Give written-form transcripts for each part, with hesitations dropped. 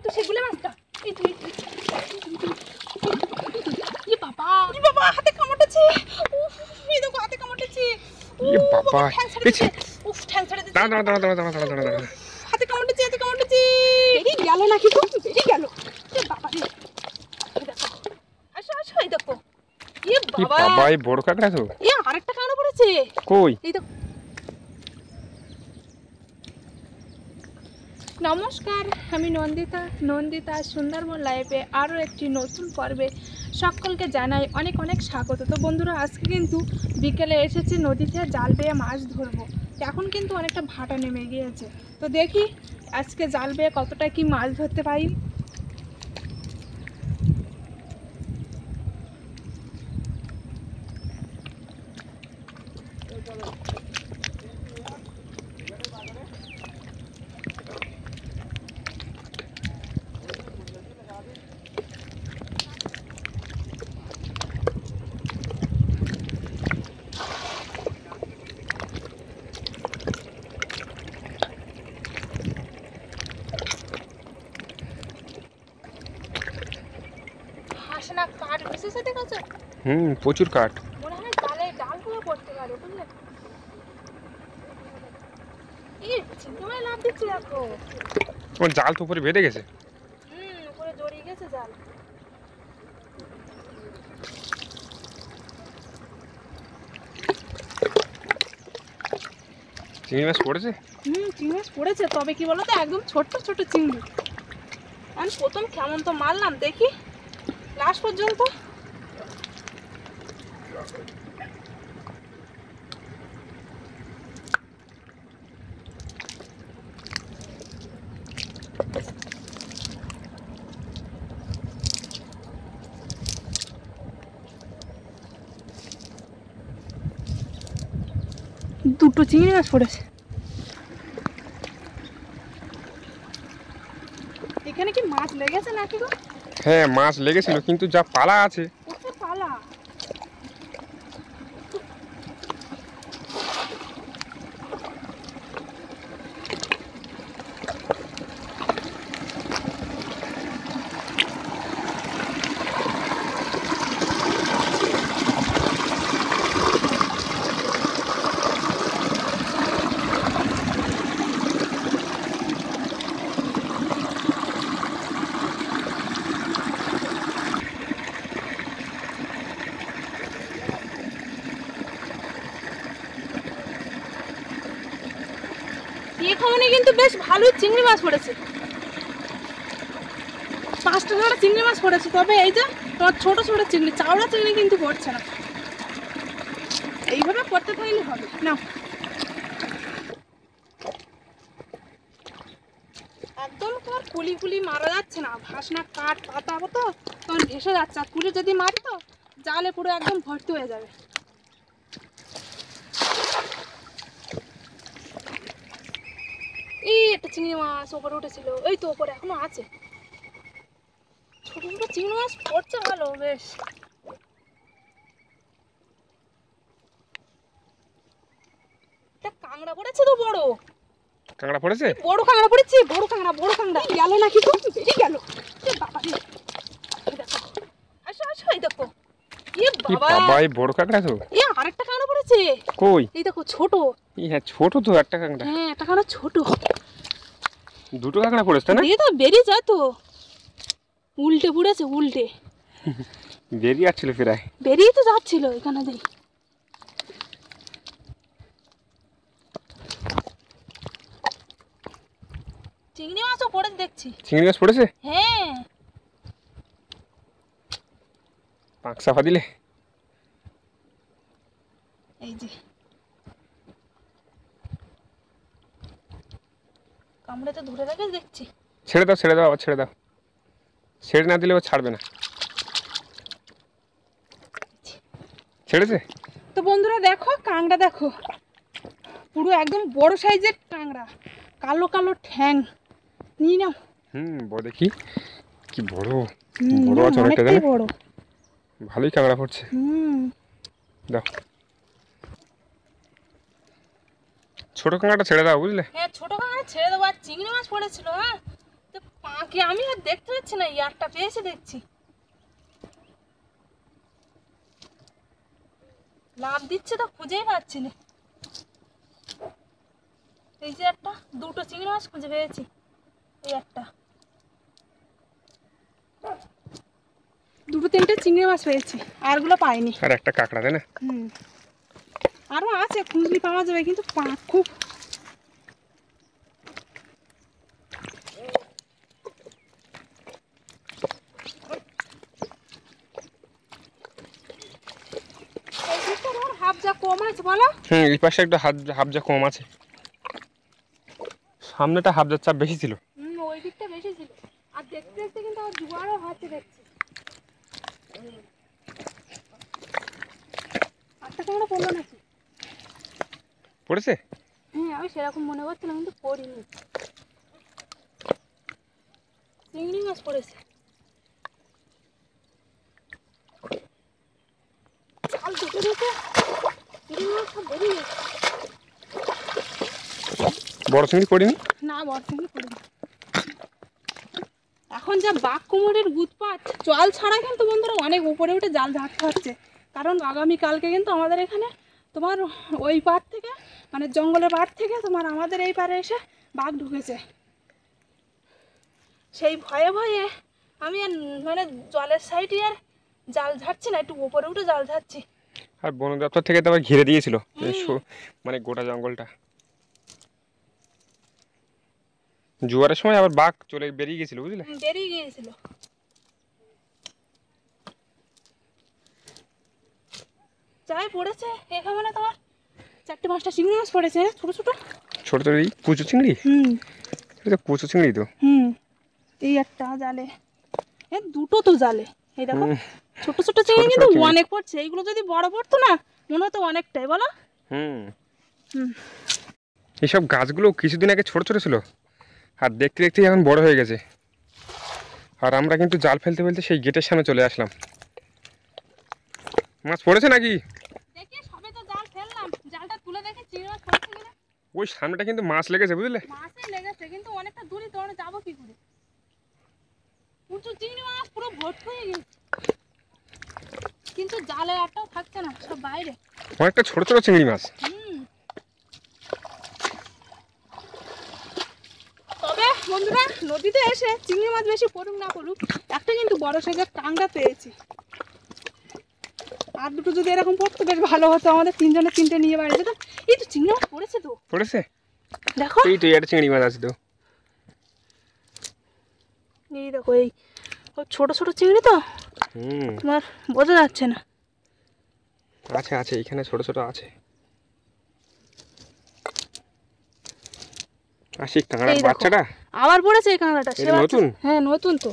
তো সেগুলো মাছটা এই তো এই বাবা হাতে কামড়েছে। উফ এই দেখো হাতে কামড়েছে। এই বাবা উফ ঠ্যাং ছেড়ে দিচ্ছে। দাঁড়া হাতে কামড়েছে বেরিয়ে গেল নাকি গো? বেরিয়ে গেল। এই বাবা রে, এই দেখো আসো এই দেখো। এই বাবা এই বড় কাঁকড়া তো। এই আরেকটা কামড় পড়েছে। কই? এই দেখো। নমস্কার, আমি নন্দিতা সুন্দরবন লাইভে আরও একটি নতুন পর্বে সকলকে জানাই অনেক অনেক স্বাগত। তো বন্ধুরা, আজকে কিন্তু বিকেলে এসেছি নদীতে জাল বেয়ে মাছ ধরবো। এখন কিন্তু অনেকটা ভাটা নেমে গিয়েছে, তো দেখি আজকে জাল বেয়ে কতটা কি মাছ ধরতে পারি। না কাঠ বিশেষ সাথে কাছে প্রচুর কাঠ। মনে হয় জালে ডালগুলো পড়তে পারে, বুঝলে? এই চিংড়ি মাছ লাফ দিচ্ছে দেখো। তোমার জাল তো উপরে বেঁধে গেছে। উপরে জড়িয়ে গেছে জাল। চিংড়ি মাছ পড়েছে। চিংড়ি মাছ পড়েছে, তবে কি বলতো একদম ছোট ছোট চিংড়ি। আমি প্রথম কেমন তো মারলাম, দেখি লাস্ট পর্যন্ত। দুটো চিংড়ি মাছ পড়েছে। এখানে কি মাছ লেগেছে নাকি গো? হ্যাঁ, মাছ লেগেছিল, কিন্তু যা পালা আছে। পালা এখানে কিন্তু বেশ ভালোই চিংড়ি মাছ পড়েছে। 5টা 6টা চিংড়ি মাছ পড়েছে, তবে এই যে তোমার ছোট ছোট চিংড়ি, চাওড়া চিংড়ি কিন্তু পড়ছে না। এইভাবে করতে থাকলে হবে না। একদম তোমার কুলি মারা যাচ্ছে না, ভাসনা কাঠ পাতা তো তোমার ভেসে যাচ্ছে। আর কুলি যদি মারি তো জালে পুরো একদম ভর্তি হয়ে যাবে। এই একটা চিংড়ি মাছ ওপরে উঠেছিল, এই তো ওপরে এখনো আছে। ছোট ছোট চিংড়ি মাছ পড়ছে ভালো বেশ। কাঁকড়া পড়েছে তো, বড় কাঁকড়া পড়েছে। বড় কাঁকড়া পড়েছে, বড় কাঁকড়া গেল নাকি গো? বেরিয়ে গেল। বাবা রে, আসো এই দেখো। বাবা এই বড় কাঁকড়া তো। আরেকটা কাঁকড়া পড়েছে। কই? এই দেখো ছোট। হ্যাঁ, ছোট তো একটা কাঁকড়া। হ্যাঁ, একটা কাঁকড়া ছোট। দুটো কাঁকড়া পড়েছে না? এই তো বেরিয়ে যায় তো, উল্টে পড়েছে উল্টে। বেরিয়ে যাচ্ছিল, প্রায় বেরিয়ে তো যাচ্ছিল এখানে দিয়ে। চিংড়ি মাছও পড়েছে দেখছি। চিংড়ি মাছ পড়েছে? হ্যাঁ, পাঁক সাফা দিলে। এই যে কামড়ে তো ধরে রাখে দেখছি। ছেড়ে দাও আবার ছেড়ে দাও। ছেড়ে না দিলে ও ছাড়বে না। ছেড়েছে তো বন্ধুরা দেখো, কাঁকড়া দেখো পুরো একদম বড় সাইজের কাঁকড়া, কালো কালো ঠ্যাং। নিয়ে নাও। বড় দেখি কি বড় আছে অনেকটা। বড়, ভালোই কাঁকড়া পড়ছে। দাও, ছোট কাঁকড়াটা ছেড়ে দাও, বুঝলে? হ্যাঁ ছোট কাঁকড়া ছেড়ে দেবো। আর চিংড়ি মাছ পড়েছিল, হ্যাঁ তো পাঁকে আমি আর দেখতে পাচ্ছি না, ইয়ারটা পেয়েছে দেখছি। লাভ দিচ্ছে তো খুঁজেই পাচ্ছি না। এই যে একটা, দুটো চিংড়ি মাছ খুঁজে পেয়েছি। এই একটা, দুটো তিনটে চিংড়ি মাছ পেয়েছি, আরগুলো পাইনি। আর একটা কাঁকড়া, তাই না? আরও আছে, খুঁজলি পাওয়া যাবে, কিন্তু পাঁক খুব। হাফজা কম আছে বলো? এই পাশে একটা হাফজা কম আছে, সামনেটা হাফজার চাপ বেশি ছিল। ওই দিকটা বেশি ছিল। আর দেখতে দেখতে কিন্তু আমার জোয়ারও হচ্ছে দেখছি। আটটা কাঁকড়া পড়লো নাকি? পড়েছে? হ্যাঁ, আমি সেরকম মনে করছিলাম, কিন্তু পড়িনি। চিংড়ি মাছ পড়েছে। জাল দুটো দিতে চিংড়ি মাছ সব বেরিয়ে গেছে। বড় চিংড়ি পড়িনি? না, বড় চিংড়ি পড়িনি। এখন যা বাঘ কুমোরের উৎপাত, জল ছাড়া কিন্তু বন্ধুরা অনেক উপরে উঠে জাল ঝাড়তে হচ্ছে। কারণ আগামীকালকে কিন্তু আমাদের এখানে তোমার ওই পাড় থেকে, মানে জঙ্গলের পাড় থেকে তোমার আমাদের এই পাড়ে এসে বাঘ ঢুকেছে। সেই ভয়ে ভয়ে আমি আর মানে জলের সাইডে আর জাল ঝাড়ছি না, একটু উপরে উঠে জাল ঝাড়ছি। আর বন দপ্তর থেকে তো আবার ঘিরে দিয়েছিল মানে গোটা জঙ্গলটা। জোয়ারের সময় আবার বাঘ চলে বেরিয়ে গেছিল, বুঝলে? বেরিয়ে গিয়েছিল। যাই পড়েছে এখানে তোমার 4-5টা চিংড়ি মাছ পড়েছে, ছোট ছোট ছোট ছোট এই কুচো চিংড়ি। এটা তো কুচো চিংড়ি তো। এই একটা জালে, দুটো তো জালে। এই দেখো ছোট ছোট চিংড়ি কিন্তু অনেক পড়ছে। এইগুলো যদি বড় পড়তো না, মনে হতো অনেকটাই, বলো? এইসব গাছগুলো কিছুদিন আগে ছোট ছোট ছিল, আর দেখতে দেখতে এখন বড় হয়ে গেছে। আর আমরা কিন্তু জাল ফেলতে ফেলতে সেই গেটের সামনে চলে আসলাম। মাছ পড়েছে নাকি? দেখি, সবে তো জাল ফেললাম, জালটা তুলে দেখি চিংড়ি মাছ পড়ছে কিনা। ওই সামনেটা কিন্তু মাছ লেগেছে, বুঝলে? মাছই লেগেছে, কিন্তু অনেকটা দূরে, তো আমরা যাবো কি করে? প্রচুর চিংড়ি মাছ পুরো ভর্তি হয়ে গেছে, কিন্তু জালে একটাও থাকছে না, সব বাইরে। অনেকটা ছোট ছোট চিংড়ি মাছ। তবে বন্ধুরা, নদীতে এসে চিংড়ি মাছ বেশি পড়ুক না পড়ুক, একটা কিন্তু বড় সাইজের কাঁকড়া পেয়েছি। আর দুটো যদি এরকম পড়তো বেশ ভালো হতো, আমাদের তিনজনের তিনটে নিয়ে বাড়ি যেতাম। এই তো চিংড়ি মাছ পড়েছে তো, পড়েছে দেখো। এই তো একটা চিংড়ি মাছ আছে তো। এই দেখো, এই ছোট ছোট চিংড়ি তো, তোমার বোঝা যাচ্ছে না। আছে আছে, এখানে ছোট ছোট আছে। আর সেই কাঁকড়ার বাচ্চাটা আবার পড়েছে। এই কাঁকড়াটা নতুন? হ্যাঁ, নতুন তো।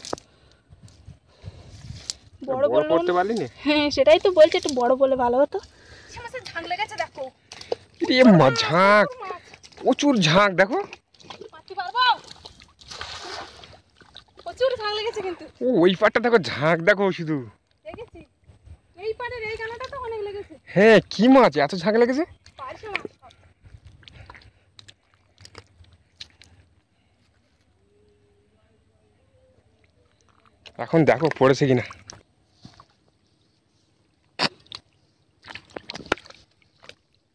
বড় করতে পারলি না? হ্যাঁ, সেটাই তো বলছি, একটু বড় বলে ভালো হতো। মাছের ঝাঁক লেগেছে, দেখো। ঝাঁক, প্রচুর ঝাঁক, দেখো। প্রচুর ঝাঁক লেগেছে কিন্তু। ওই পাটটা দেখো, ঝাঁক দেখো শুধু। দেখেছি, এই পাড়ের এই কাঁকড়াটা তো অনেক লেগেছে। হ্যাঁ, কি মাছ এত ঝাঁক লেগেছে? পারশে মাছ। এখন দেখো পড়েছে কিনা।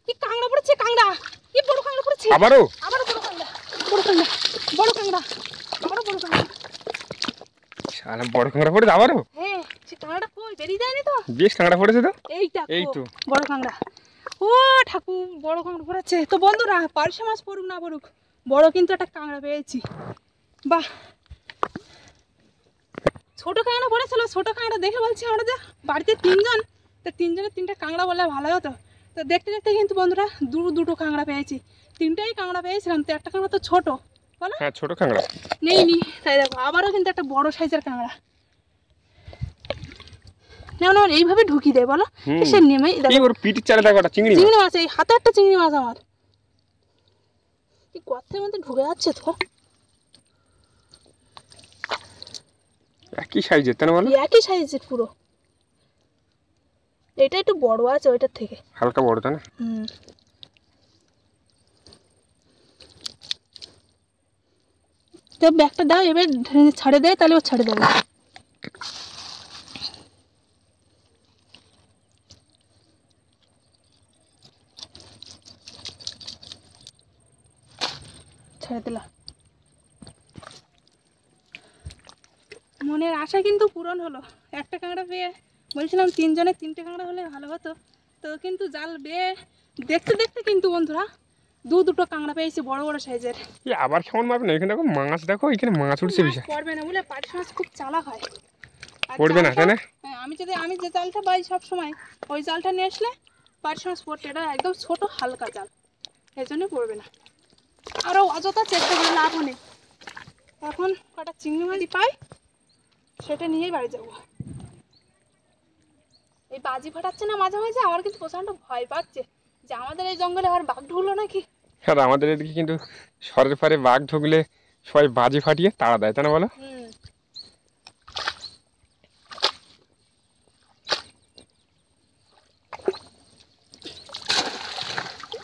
কি কাঁকড়া পড়েছে, কাঁকড়া! কি বড় কাঁকড়া পড়েছে! আবারও বড় কাঁকড়া, বড় কাঁকড়া, বড় কাঁকড়া, বড় কাঁকড়া। শালা বড় কাঁকড়া পড়েছে আবারও? হ্যাঁ, সে কাঁকড়াটা কই বেরিয়ে যায়নি তো। বেশ কাঁকড়া পড়েছে তো। এই তো বড় কাঁকড়া। ও ঠাকুর, বড় কাঁকড়া পড়েছে তো। বন্ধুরা, পারশে মাছ পড়ুক না পড়ুক, বড় কিন্তু একটা কাঁকড়া পেয়েছি। বাহ, ছোট কাঁকড়া পড়েছিল। ছোট কাঁকড়া দেখে বলছি, আমরা যে বাড়িতে তিনজন, তো তিনজনের তিনটে কাঁকড়া বললে ভালো হতো। তো দেখতে দেখতে কিন্তু বন্ধুরা দুটো কাঁকড়া পেয়েছি। তিনটেই কাঁকড়া পেয়েছিলাম, তো একটা কাঁকড়া তো ছোট, বলো? হ্যাঁ, ছোট কাঁকড়া নেই। তাই দেখো, আবারও কিন্তু একটা বড় সাইজের কাঁকড়া। যেমন আমার এইভাবে ঢুকিয়ে দেয়, বলো? সে নেমেই দেখো, ওর পিঠের চালে দেখো একটা চিংড়ি মাছ। এই হাতে একটা চিংড়ি মাছ আমার এই গর্তের মধ্যে ঢুকে যাচ্ছে তো। একই সাইজের, তাই না বলো? একই সাইজের পুরো। এটা একটু বড় আছে ওইটার থেকে, হালকা বড়, তাই না? তো ব্যাগটা দাও, এবার ছাড়ে দেয়, তাহলে ও ছাড়ে দেবে। ছেড়ে দিলাম। মনের আশা কিন্তু পূরণ হলো। একটা কাঁকড়া পেয়ে বলছিলাম 3 জনের 3টে কাঁকড়া হলে ভালো হতো, তো কিন্তু জাল বেয়ে দেখতে দেখতে কিন্তু বন্ধুরা দুটো কাঁকড়া পেয়েছি বড় বড় সাইজের। আবার কেমন মারবে না, এখানে দেখো মাছ, দেখো এখানে মাছ উঠছে বিশাল। পড়বে না বলে পার্শ মাছ খুব চালাক হয়। আর পড়বে না তাই না? হ্যাঁ, আমি যে জালটা পাই সব সময় ওই জালটা নিয়ে আসলে পার্শ মাছ পড়তে, এটা একদম ছোট হালকা জাল, এই জন্যই পড়বে না। আরও অযথা চেষ্টা করে লাভ নেই। এখন কটা চিংড়ি মাছ পাই, সেটা নিয়েই বাড়ি যাবো। এই বাজি ফাটাচ্ছে না মাঝে মাঝে, আমার কিন্তু প্রচণ্ড ভয় পাচ্ছে যে আমাদের এই জঙ্গলে আবার বাঘ ঢুকলো নাকি। আর আমাদের এদিকে কিন্তু শহরের পারে বাঘ ঢুকলে সবাই বাজি ফাটিয়ে তাড়া দেয়, তাই না বলো?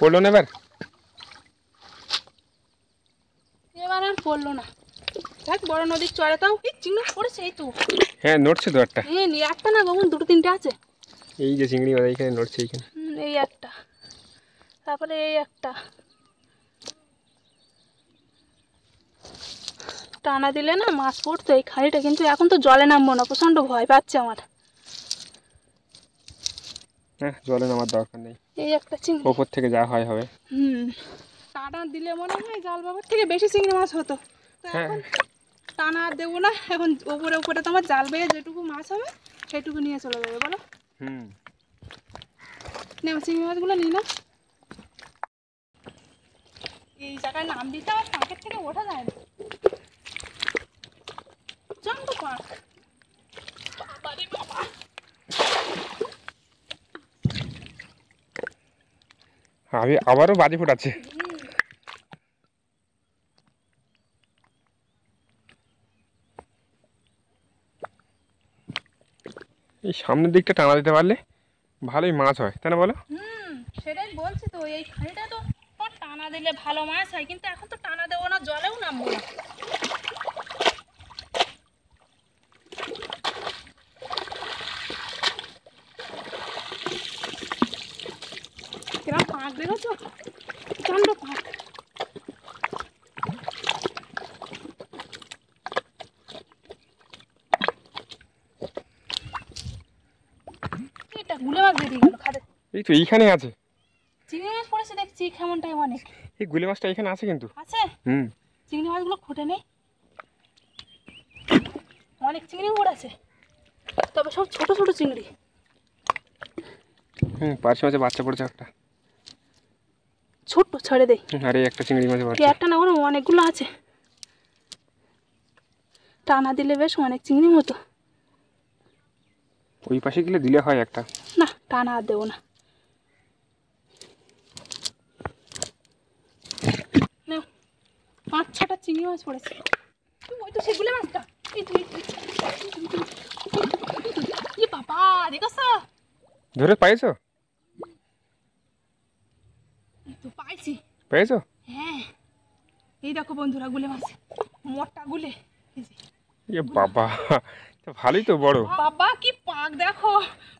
পড়লো না এবার? এবার আর পড়লো না। দেখ বড় নদীর চড়ে তাও এই চিংড়ি পড়েছে, এই তো। হ্যাঁ নড়ছে তো একটা। হ্যাঁ, একটা না কখন 2-3টে আছে। এই যে চিংড়ি মাছ এইখানে নড়ছে, এইখানে। এই একটা, তারপরে এই একটা। টানা দিলে না মাছ পড়তো এই খাড়িটা, কিন্তু এখন তো জলে নামবো না, প্রচণ্ড ভয় পাচ্ছে আমার। হ্যাঁ, জলে নামার দরকার নেই, এই একটা চিংড়ি ওপর থেকে যা হয় হবে। টানা দিলে মনে হয় জাল বাবার থেকে বেশি চিংড়ি মাছ হতো, তো এখন টানা আর দেবো না। এখন ওপরে ওপরে তোমার জাল বেয়ে যেটুকু মাছ হবে সেটুকু নিয়ে চলে যাবে। বলো নেও চিংড়ি মাছগুলো নিই না। এই জায়গায় নাম দিতে আমার পাঁকের থেকে ওঠা যায় না, প্রচণ্ড পাঁক। বাবারে বাবা, আমি আবারও বাজি ফোটাচ্ছে। এই সামনের দিকটা টানা দিতে পারলে ভালোই মাছ হয়, তাই না বলো? সেটাই বলছি তো, এই খাড়িটা তো টানা দিলে ভালো মাছ হয়, কিন্তু এখন তো টানা দেবো না, জলেও নামবো না। কিরম পাঁক দেখেছো, প্রচণ্ড পাঁক। এটা গুলে মাছ বেরিয়ে গেল খাদে। এই তো এইখানে আছে চিংড়ি মাছ পড়েছে দেখছি, কেমনটাই অনেক। এই গুলে মাছটা এখানে আছে কিন্তু। আছে? চিংড়ি মাছগুলো খুঁটে নেই, অনেক চিংড়ি পড়েছে, তবে সব ছোট ছোট চিংড়ি। পার্শে মাছে বাচ্চা পড়েছে একটা, ছোট্ট ছেড়ে দেয়। আর এই একটা চিংড়ি মাছে বাচ্চা। একটা না করে অনেকগুলো আছে, টানা দিলে বেশ অনেক চিংড়ি মতো। ওই পাশে গেলে দিলে হয় একটা। না, টানা আর দেবো না। নাও, 5-6টা চিংড়ি মাছ পড়েছে। ওই তো সেগুলো মাছটা, এই তো এই বাবা, দেখছো? ধরে পাইছো? তো পাইছি। পেয়েছো? হ্যাঁ, এই দেখো বন্ধুরা গুলে মাছ, মোটা গুলে। এ বাবা, ভালোই তো বড়। বাবা কি পাক দেখো,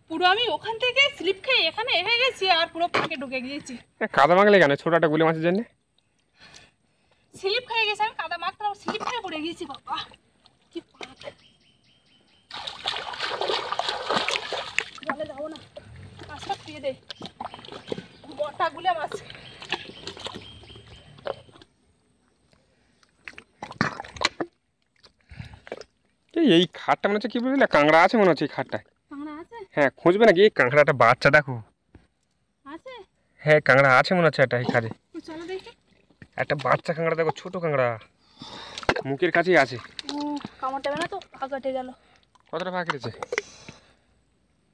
পুরো আমি ওখান থেকে স্লিপ খেয়ে এখানে এসে গেছি আর পুরো পাকে ঢুকে গিয়েছি। কাদা মাগলে কেন ছোট একটা গুলে মাছের জন্য? স্লিপ খেয়ে গেছি আমি, কাদা মাখতাম স্লিপ খেয়ে পড়ে গিয়েছি। বাবা কি পাক, জলে যাবো না, মাছটা খেয়ে দে, মোটা গুলে মাছ। এই খাটটা মনে হচ্ছে কি বুঝলে, কাঁকড়া আছে মনে হচ্ছে এই খাটটায়। কাঁকড়া আছে? হ্যাঁ, খুঁজবে নাকি? এই কাঁকড়াটা বাচ্চা দেখো। আছে? হ্যাঁ, কাঁকড়া আছে মনে হচ্ছে একটা এই খাটে। চলো দেখি। একটা বাচ্চা কাঁকড়া দেখো, ছোট কাঁকড়া, মুখের কাছেই আছে। কামড় দেবে না তো? পা কেটে গেল। কতটা পা কেটেছে?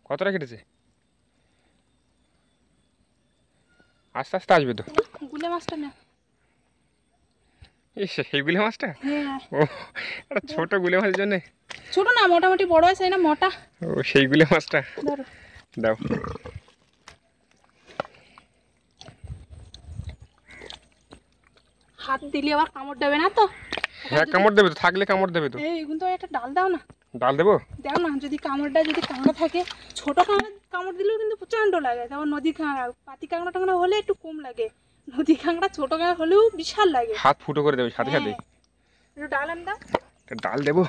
কতটা কেটেছে? আস্তে আস্তে আসবে তো। গুলে মাছটা না, সেই গুলে মাছটা? হ্যাঁ। ও, একটা ছোট গুলে মাছের জন্য। ছোট না, মোটামুটি বড় আছে না, মোটা। ও, সেই গুলে মাছটা ধরো, দাও। হাত দিলে আবার কামড় দেবে না তো? হ্যাঁ কামড় দেবে তো, থাকলে কামড় দেবে তো। এই কিন্তু একটা ডাল দাও না, ডাল দেবো? দাও না, যদি কাঁকড়া থাকে, ছোট কাঁকড়া কামড় দিলেও কিন্তু প্রচণ্ড লাগে। তারপর নদী কাঁকড়া, পাতি কাঁকড়া টাংড়া হলে একটু কম লাগে, নদী কাঁকড়া ছোট কাঁকড়া হলেও বিশাল লাগে। হাত ফুটো করে দেবে সাথে সাথে। একটু ডাল আন দাও। ডাল দেবো?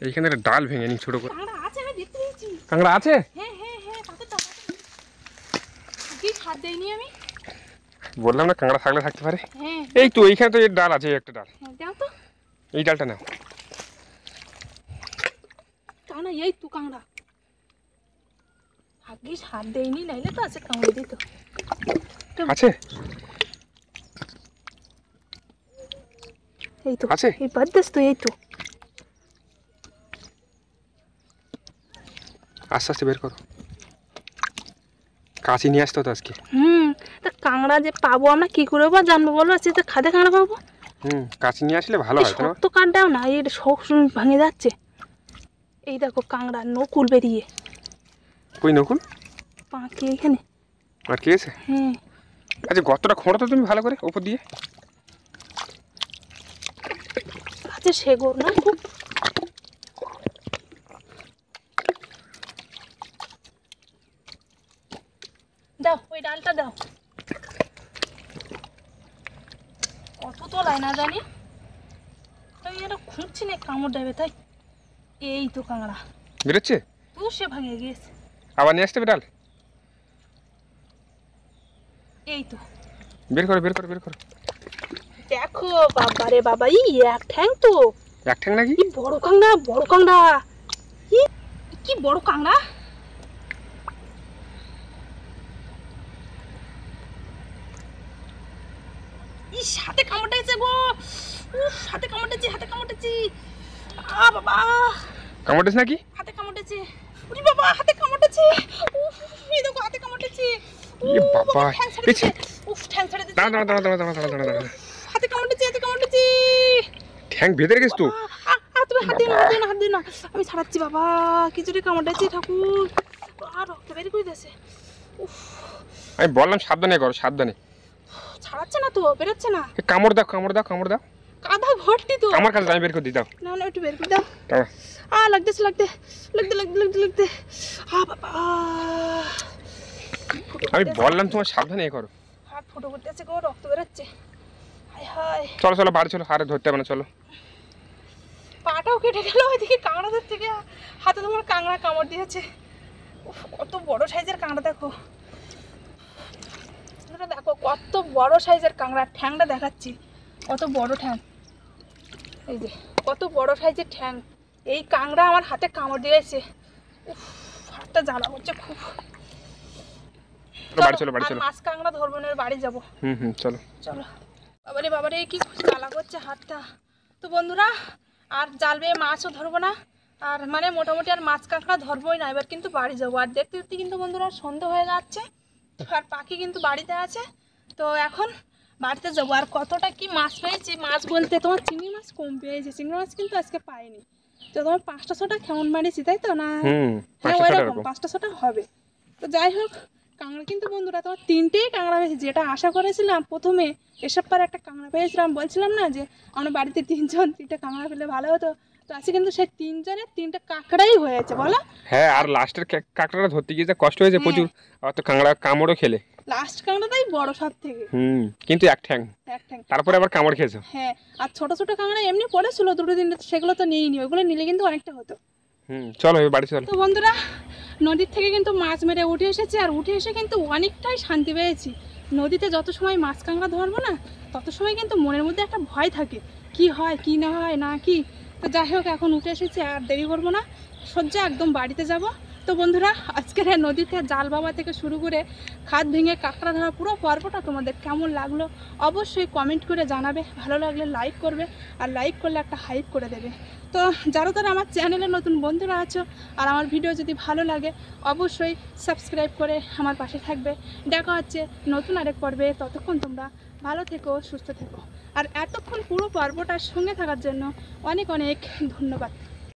এইখানে একটা ডাল ভেঙে নি ছোট করে। কাঁকড়া আছে, আমি দেখতে পেয়েছি। কাঁকড়া আছে? হ্যাঁ হ্যাঁ হ্যাঁ, তাতে দাও। কি হাত দেইনি আমি? বললাম না কাঁকড়া থাকলে থাকতে পারে। হ্যাঁ এই তো এইখানে তো এর ডাল আছে, একটা ডাল। হ্যাঁ দাও তো। এই ডালটা নাও। কাঁকড়া, এই তো কাঁকড়া। ভাগ্যিস হাত দেইনি, নাইলে তো আছে কামড়ে দিত। আছে? এই তো আছে? এই বাদ্দাস তো, এই তো। আস্তে আস্তে বের করো, কাঁচি নিয়ে আসতে হতো আজকে। তা কাঁকড়া যে পাবো আমরা কি করে বা জানবো বলো? আছে তো খাদে কাঁকড়া পাবো। কাঁচি নিয়ে আসলে ভালো হয়। শক্ত কাঠটাও না, এর শখ ভাঙে যাচ্ছে। এই দেখো কাঁকড়া নকুল বেরিয়ে। কই নকুল? পাঁকি এখানে। আর কি আছে? হ্যাঁ। আচ্ছা গতটা খোঁড়ো তো তুমি ভালো করে উপর দিয়ে। আচ্ছা সেগো না খুব। দাও ওই ডালটা দাও। কত তোলায় না জানি, আমি এটা খুঁজছি না, কামড় দেবে তাই। এই তো কাঁকড়া বেরোচ্ছে তো, সে ভাঙে গিয়েছে। আবার নিয়ে আসতে হবে ডাল। এই তো বের করো বের করো বের করো। দেখো বাবা রে বাবা, এক ঠ্যাং তো। এক ঠ্যাং নাকি? বড় কাঁকড়া, বড় কাঁকড়া। কি বড় কাঁকড়া! হাতে কামড়েছে গো, হাতে কামড়েছি। বাবা কামড়েছে নাকি? হাতে কামড়েছে। ওরে বাবা হাতে কামড়েছে। এই দেখো হাতে কামড়েছে। বাবা ঠ্যাং ছেড়ে দিচ্ছে। ঠ্যাং ছেড়ে দিচ্ছে। দাঁড়া। হাতে কামড়েছে। ঠ্যাং ভেতরে গেছে তো। তুমি হাত দিও না। আমি ছাড়াচ্ছি বাবা, কিছুটা কামড়েছে ঠাকুর। আর রক্ত বের করে দিয়েছে। আমি বললাম সাবধানে করো, সাবধানে। ছাড়াচ্ছে না তো, বেরোচ্ছে না। কামড় দাও। কাদা ভর্তি তো। আমার কাছে আমি বের করে দিই, দাও। না একটু বের করে দাও। দাঁড়া। লাগতে। বাবা আমি বললাম তোমার সাবধানে করো। হাত ফুটো করতেছে গো, রক্ত বেরোচ্ছে। হায় চলো বাড়ি চলো, আরে ধরতে হবে না, চলো। পাটাও কেটে গেল ওইদিকে কাঁকড়া ধরতে গিয়ে, হাতে তোমার কাঁকড়া কামড় দিয়েছে। কত বড় সাইজের কাঁকড়া দেখো, কত বড় সাইজের কাঁকড়া। ঠ্যাংটা দেখাচ্ছি, কত বড় ঠ্যাং। এই যে কত বড় সাইজের ঠ্যাং। এই কাঁকড়া আমার হাতে কামড় দিয়েছে। হাতটা জ্বালা করছে খুব। বাড়ি চলো মাছ কাঁকড়া ধরবো না, বাড়ি যাবো। চলো বাবারে কি জ্বালা করছে হাতটা। তো বন্ধুরা, আর জাল বেয়ে মাছও ধরবো না, আর মানে মোটামুটি আর মাছ কাঁকড়া ধরবোই না। এবার কিন্তু বাড়ি যাবো। আর দেখতে দেখতে কিন্তু বন্ধুরা সন্ধ্যা হয়ে যাচ্ছে, আর পাখি কিন্তু বাড়িতে আছে। তো এখন বাড়িতে যাবো। আর কতটা কি মাছ পেয়েছি, মাছ বলতে তোমার চিংড়ি মাছ কম পেয়েছি। চিংড়ি মাছ কিন্তু আজকে পাইনি। তো তোমার 5টা-6টা কেমন মারিছি তাই তো না? হ্যাঁ ওইরকম 5টা-6টা হবে। তো যাই হোক, কাঁকড়া কিন্তু বন্ধুরা তোমার 3টেই কাঁকড়া পেয়েছি। যেটা আশা করেছিলাম প্রথমে, এসব পারে একটা কাঁকড়া পেয়েছিলাম, বলছিলাম না যে আমরা বাড়িতে 3টা কাঁকড়া পেলে ভালো হতো। তো আজকে কিন্তু সেই 3জনের 3টা কাঁকড়াই হয়েছে বলো। হ্যাঁ, আর লাস্টের কাঁকড়াটা ধরতে গিয়ে যা কষ্ট হয়েছে প্রচুর। আর তো কাঁকড়া কামড়ও খেলে। লাস্ট কাঁকড়াটাই বড় সব থেকে। কিন্তু এক ঠ্যাং। তারপরে আবার কামড় খেয়েছো। হ্যাঁ, আর ছোট ছোট কাঁকড়া এমনি পড়েছিল 2-3, সেগুলো তো নিইনি। ওগুলো নিলে কিন্তু অনেকটা হতো। চলো বাড়ি চলো। তো বন্ধুরা, নদীর থেকে কিন্তু মাছ মেরে উঠে এসেছি। আর উঠে এসে কিন্তু অনেকটাই শান্তি পেয়েছি। নদীতে যত সময় মাছ কাঁকড়া ধরবো না, তত সময় কিন্তু মনের মধ্যে একটা ভয় থাকে, কি হয় কি না হয় না কি। তো যাই হোক, এখন উঠে এসেছি, আর দেরি করবো না, সোজা একদম বাড়িতে যাব। তো বন্ধুরা, আজকের নদীতে জাল বাবা থেকে শুরু করে খাদ ভেঙে কাঁকড়া ধরা পুরো পর্বটা তোমাদের কেমন লাগলো অবশ্যই কমেন্ট করে জানাবে। ভালো লাগলে লাইক করবে, আর লাইক করলে একটা হাইপ করে দেবে। তো যারা আমার চ্যানেলে নতুন বন্ধুরা আছো, আর আমার ভিডিও যদি ভালো লাগে অবশ্যই সাবস্ক্রাইব করে আমার পাশে থাকবে। দেখা হচ্ছে নতুন আরেক পর্বে। ততক্ষণ তোমরা ভালো থেকো, সুস্থ থেকো। আর এতক্ষণ পুরো পর্বটার সঙ্গে থাকার জন্য অনেক অনেক ধন্যবাদ।